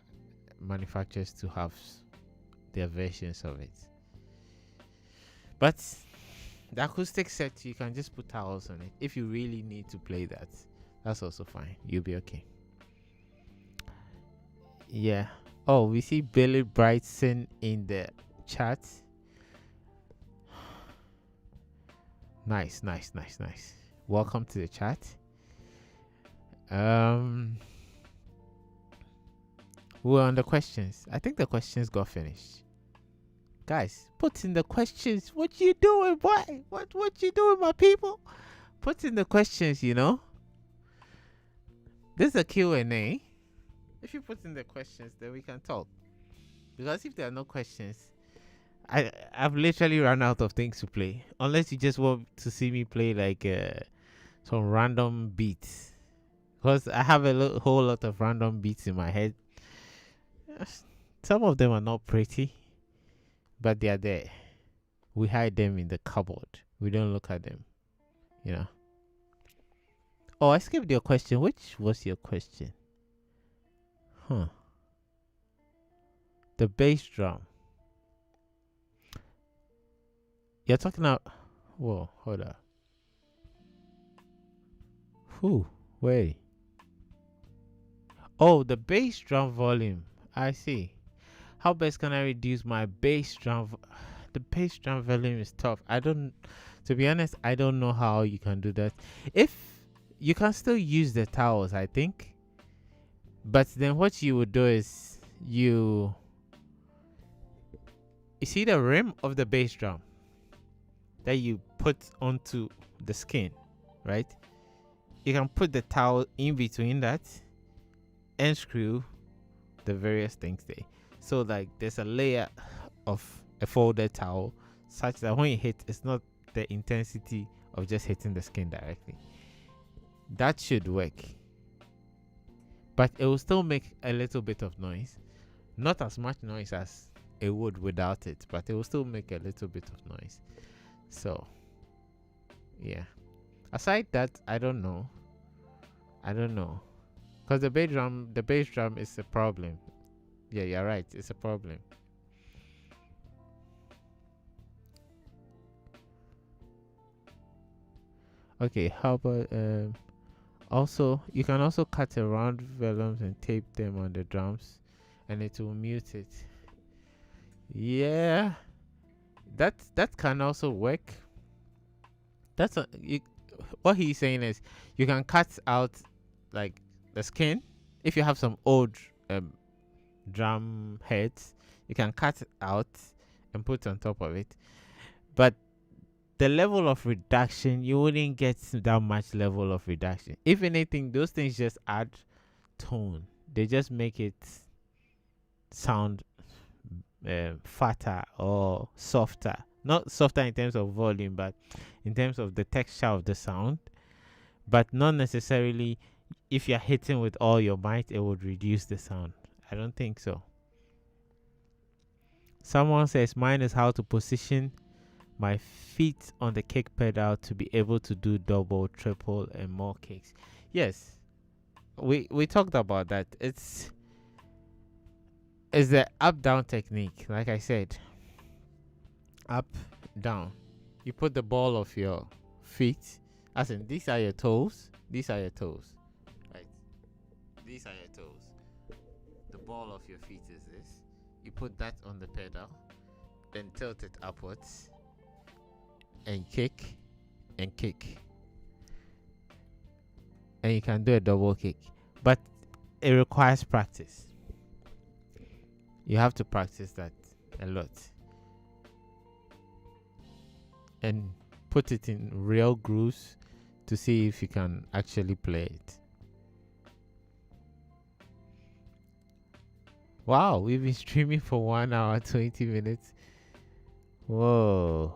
manufacturers to have their versions of it. But the acoustic set, you can just put towels on it. If you really need to play that, that's also fine. You'll be okay. Yeah. Oh, we see Billy Brightson in the chat. Nice. Welcome to the chat. We're on the questions. I think the questions got finished. Guys, put in the questions. What you doing, boy? What you doing, my people? Put in the questions, This is a Q&A. If you put in the questions, then we can talk. Because if there are no questions, I've literally run out of things to play. Unless you just want to see me play like some random beats. Because I have a whole lot of random beats in my head. Some of them are not pretty, but they are there. We hide them in the cupboard. We don't look at them. Oh, I skipped your question. Which was your question? The bass drum. You're talking about. Whoa, hold up. Who? Wait. Oh, the bass drum volume. I see. How best can I reduce my bass drum? The bass drum volume is tough. I don't. To be honest, I don't know how you can do that. If you can still use the towels, I think. But then what you would do is you see the rim of the bass drum that you put onto the skin, right? You can put the towel in between that and screw the various things there. So like there's a layer of a folded towel such that when you hit, it's not the intensity of just hitting the skin directly. That should work. But it will still make a little bit of noise. Not as much noise as it would without it, but it will still make a little bit of noise. So yeah. Aside that, I don't know. Because the bass drum is a problem. Yeah, you're right. It's a problem. Okay, how about also you can also cut around vellums and tape them on the drums, and it will mute it. Yeah, that can also work. What he's saying is you can cut out like the skin. If you have some old drum heads, you can cut it out and put on top of it. But the level of reduction, you wouldn't get that much level of reduction. If anything, those things just add tone. They just make it sound fatter or softer. Not softer in terms of volume, but in terms of the texture of the sound. But not necessarily if you're hitting with all your might, it would reduce the sound. I don't think so. Someone says mine is how to position my feet on the kick pedal to be able to do double, triple, and more kicks. Yes, we talked about that. It's the up down technique. Like I said, up down. You put the ball of your feet, as in these are your toes. These are your toes, right? These are your toes. The ball of your feet is this. You put that on the pedal, then tilt it upwards, and kick, and kick. And you can do a double kick. But it requires practice. You have to practice that a lot. And put it in real grooves to see if you can actually play it. Wow, we've been streaming for 1 hour 20 minutes. Whoa.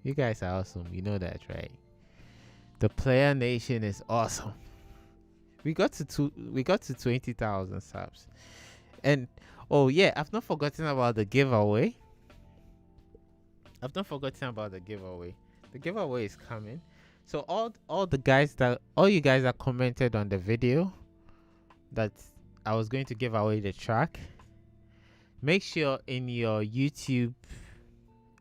You guys are awesome. You know that, right? The Player Nation is awesome. We got to 20,000 subs. And oh yeah, I've not forgotten about the giveaway. The giveaway is coming. So all you guys that commented on the video that I was going to give away the track, make sure in your YouTube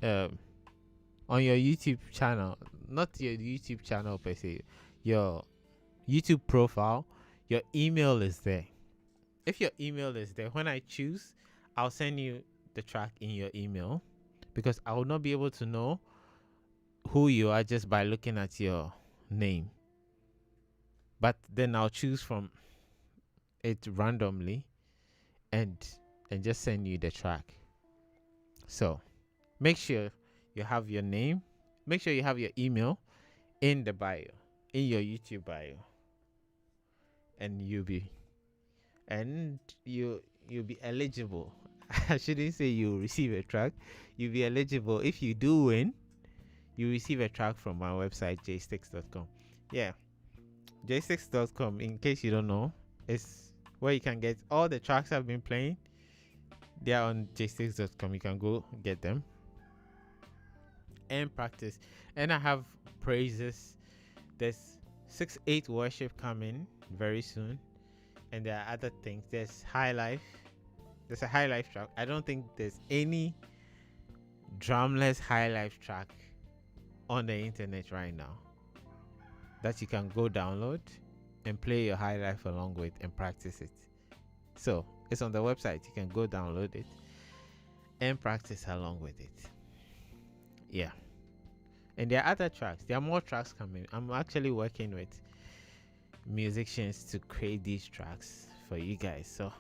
on your YouTube channel, not your YouTube channel per se, your YouTube profile, your email is there. If your email is there, when I choose, I'll send you the track in your email, because I will not be able to know who you are just by looking at your name. But then I'll choose from it randomly and just send you the track. So make sure you have your name, make sure you have your email in the bio, in your YouTube bio, and you'll be eligible. I shouldn't say you receive a track. You'll be eligible. If you do win, you receive a track from my website, jaystiqs.com. Yeah, jaystiqs.com, in case you don't know, is where you can get all the tracks I've been playing. They are on jaystiqs.com. You can go get them and practice. And I have praises. There's 6-8 worship coming very soon, and there are other things. There's high life. There's a high life track. I don't think there's any drumless high life track on the internet right now that you can go download and play your high life along with and practice it. So it's on the website. You can go download it and practice along with it. Yeah. And there are other tracks. There are more tracks coming. I'm actually working with musicians to create these tracks for you guys. So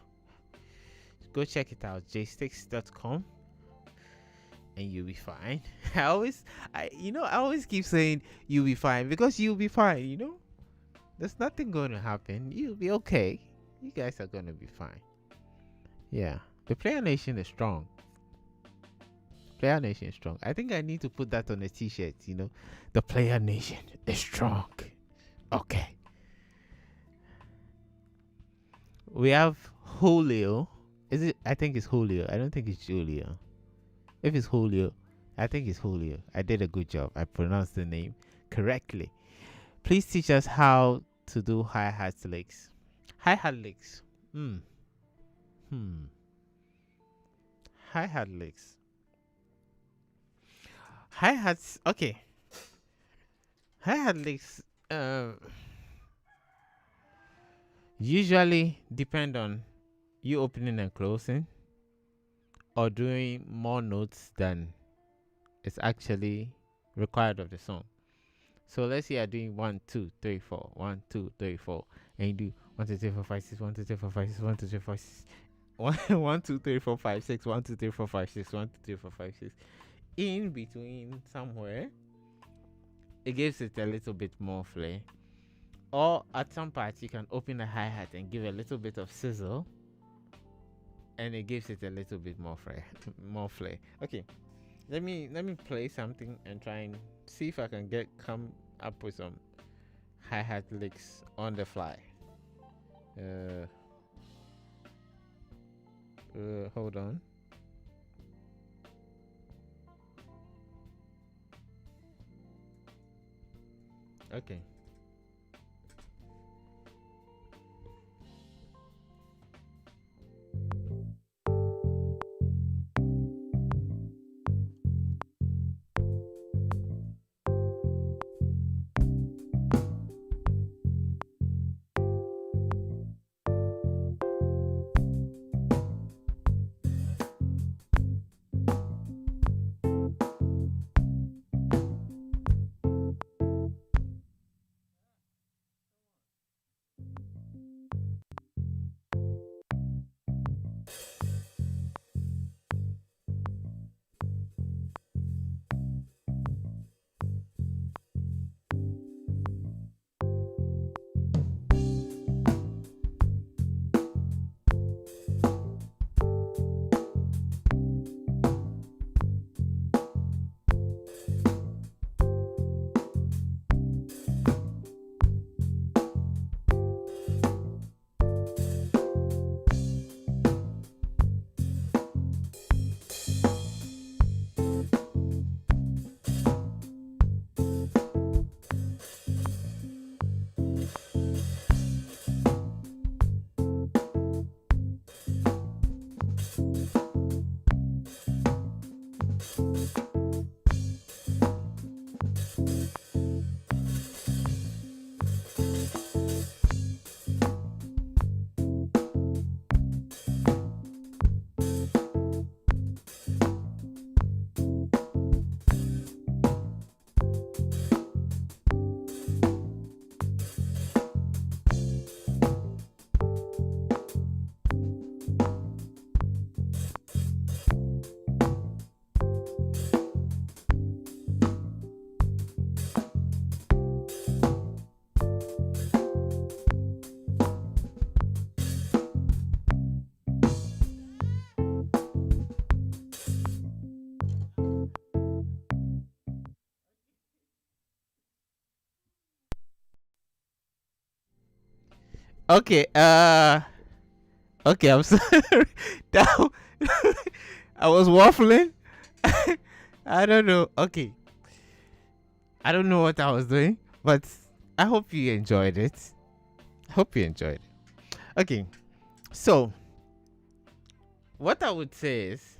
go check it out, jaystiqs.com, and you'll be fine. I always keep saying you'll be fine because you'll be fine, There's nothing going to happen. You'll be okay. You guys are going to be fine. Yeah. The Player Nation is strong. Player Nation is strong. I think I need to put that on a t-shirt, The Player Nation is strong. Okay. We have Julio. I think it's Julio. I don't think it's Julio. If it's Julio, I think it's Julio. I did a good job. I pronounced the name correctly. Please teach us how to do hi-hat licks. Hi-hat licks. Hi-hat licks. Hi-hats. Okay. Hi-hat licks usually depend on you opening and closing or doing more notes than is actually required of the song. So let's say you're doing 1, 2, 3, 4, 1, 2, 3, 4, and you do 1, 2, 3, 4, 5, 6, 1, 2, 3, 4, 5, 6, 1, 2, 3, 4, 6, 1, 2, 3, 4, 5, 6, 1, 2, 3, 4, 5, 6, 1, 2, 3, 4, 5, 6. In between somewhere, it gives it a little bit more flair. Or at some parts, you can open a hi-hat and give a little bit of sizzle, and it gives it a little bit more flair. Okay, let me play something and try and see if I can come up with some hi-hat licks on the fly. Hold on. Okay. Okay, okay, I'm sorry. That I was waffling. I don't know. Okay. I don't know what I was doing, but I hope you enjoyed it. Okay. So, what I would say is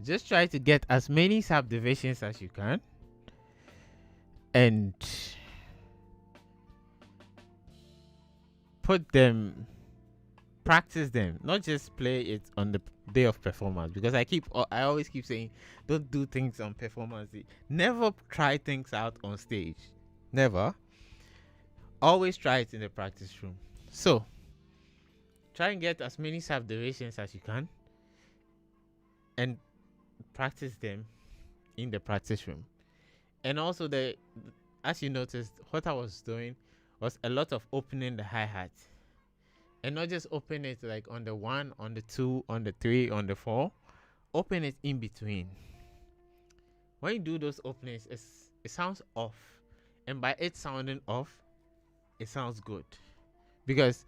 Just try to get as many subdivisions as you can and put them, practice them, not just play it on the day of performance. Because I always keep saying, don't do things on performance day. Never try things out on stage. Never. Always try it in the practice room. So try and get as many subdivisions as you can and practice them in the practice room. And also, as you noticed, what I was doing was a lot of opening the hi-hat. And not just open it like on the 1, on the 2, on the 3, on the 4. Open it in between. When you do those openings, it sounds off. And by it sounding off, it sounds good. Because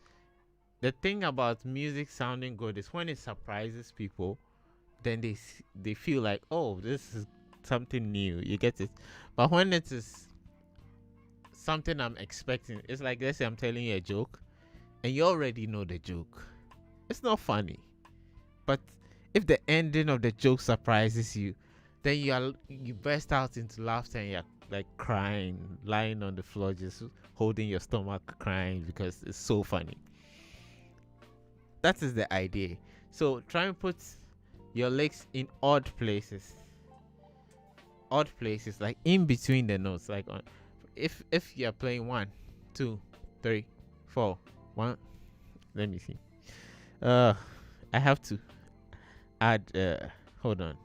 the thing about music sounding good is when it surprises people, then they feel like, oh, this is something new. You get it? But when it is something I'm expecting, it's like, let's say I'm telling you a joke and you already know the joke. It's not funny. But if the ending of the joke surprises you, then you burst out into laughter and you're like crying, lying on the floor, just holding your stomach, crying because it's so funny. That is the idea. So try and put your legs in odd places, like in between the notes. Like if you're playing 1, 2, 3, 4, 1. Let me see. I have to add. Hold on.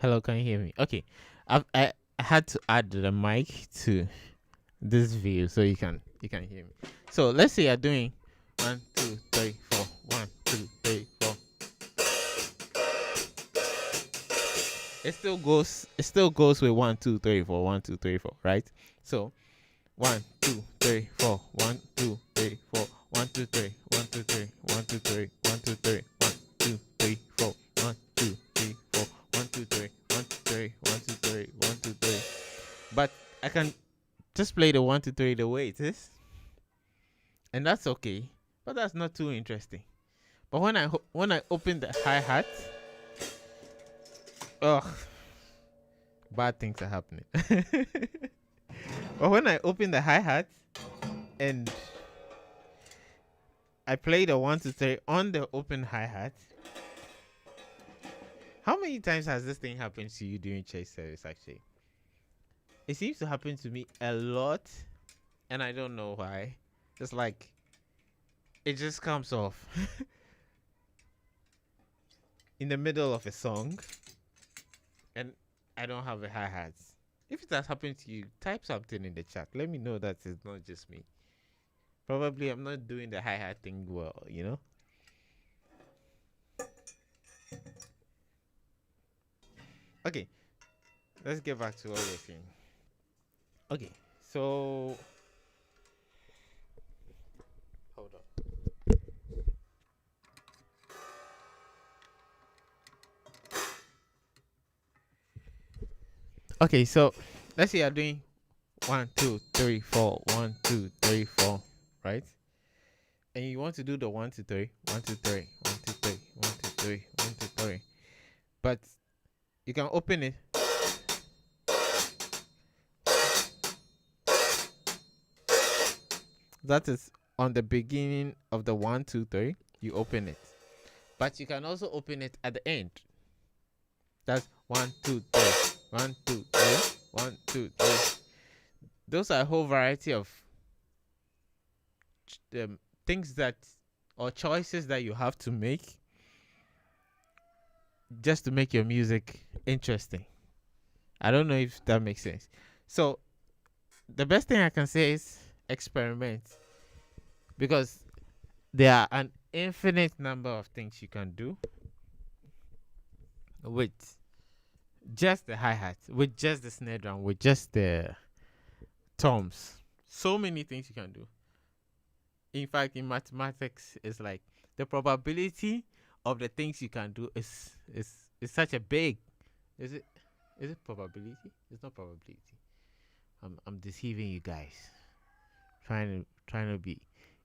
Hello, can you hear me? Okay, I had to add the mic to this view so you can hear me. So let's say you're doing 1, 2, 3, 4. 1, 2, 3, 4. It still goes with 1, 2, 3, 4. 1, 2, 3, 4. Right? So 1, 2, 3, 4. 1, 2, 3, 4. 1, 2, 3. 1, 2, 3. 1, 2, 3. 1, 2, 3. 1, 2, 3, 4. 1, 2, 3, 4. 1, 2, 3. 1, 2, 3. 1, 2, 3. 1, 2, 3. But I can just play the 1, 2, 3 the way it is, and that's okay. But that's not too interesting. But when I open the hi-hat, ugh, bad things are happening. But when I open the hi-hat and I play the 1, 2, 3 on the open hi-hat, how many times has this thing happened to you during church service? Actually, it seems to happen to me a lot, and I don't know why. It's like it just comes off in the middle of a song, and I don't have a hi-hat. If it has happened to you, type something in the chat. Let me know that it's not just me. Probably I'm not doing the hi-hat thing well, you know? Okay, let's get back to what we're saying. Okay, so hold on. Okay, so let's say you're doing 1, 2, 3, 4, 1, 2, 3, 4, right? And you want to do the 1, 2, 3, 1, 2, 3, 1, 2, 3, 1, 2, 3, 1, 2, 3. But you can open it. That is on the beginning of the 1, 2, 3. You open it. But you can also open it at the end. That's 1, 2, 3. 1, 2, 3. 1, 2, 3. Those are a whole variety of things or choices that you have to make just to make your music interesting. I don't know if that makes sense. So the best thing I can say is experiment, because there are an infinite number of things you can do with just the hi-hat, with just the snare drum, with just the toms. So many things you can do. In fact, in mathematics, it's like the probability of the things you can do is such a big. Is it probability? It's not probability. I'm deceiving you guys. Trying to be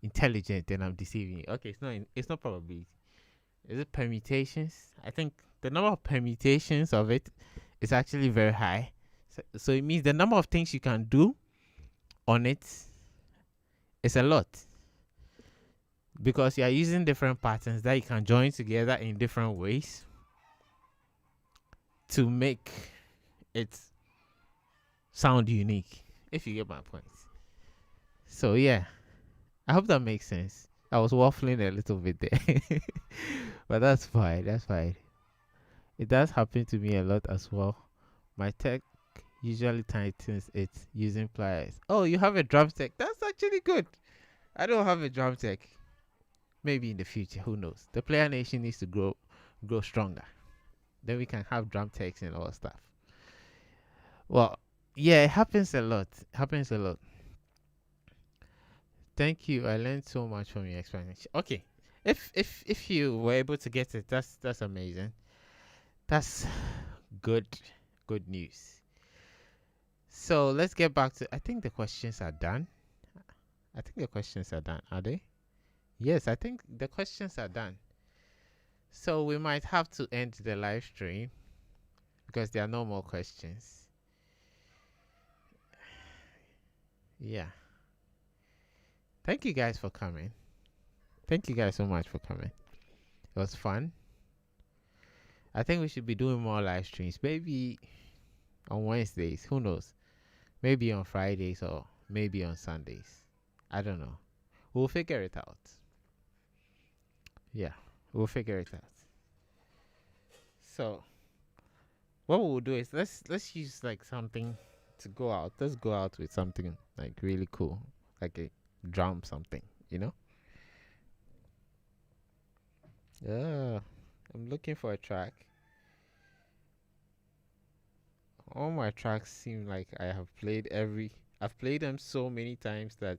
intelligent, and I'm deceiving you. Okay, it's not probability. Is it permutations? I think the number of permutations of it is actually very high. So it means the number of things you can do on it is a lot, because you are using different patterns that you can join together in different ways to make it sound unique, if you get my point. So yeah, I hope that makes sense. I was waffling a little bit there, but that's fine. That's fine. It does happen to me a lot as well. My tech usually tightens it using pliers. Oh, you have a drum tech. That's actually good. I don't have a drum tech. Maybe in the future, who knows? The player nation needs to grow stronger. Then we can have drum techs and all stuff. Well, yeah, it happens a lot. Happens a lot. Thank you. I learned so much from your explanation. Okay. If you were able to get it, that's amazing. That's good news. So let's get back to, I think the questions are done. I think the questions are done. Are they? Yes, I think the questions are done. So we might have to end the live stream because there are no more questions. Yeah. Thank you guys for coming. Thank you guys so much for coming. It was fun. I think we should be doing more live streams. Maybe on Wednesdays. Who knows? Maybe on Fridays or maybe on Sundays. I don't know. We'll figure it out. Yeah, we'll figure it out. So what we'll do is let's use like something to go out. Let's go out with something like really cool, like a drum something, you know? Yeah, I'm looking for a track. All my tracks seem like I've played them so many times that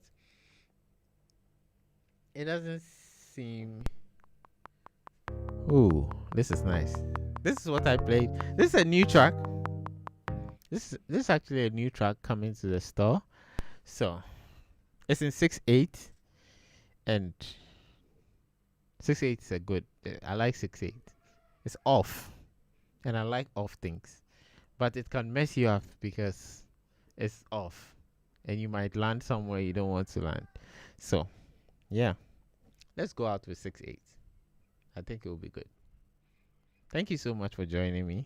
it doesn't seem. Ooh, this is nice. This is what I played. This is a new track. This is actually a new track coming to the store. So it's in 6/8, and 6/8 is a good. I like 6/8. It's off, and I like off things, but it can mess you up because it's off, and you might land somewhere you don't want to land. So yeah, let's go out with 6/8. I think it will be good. Thank you so much for joining me.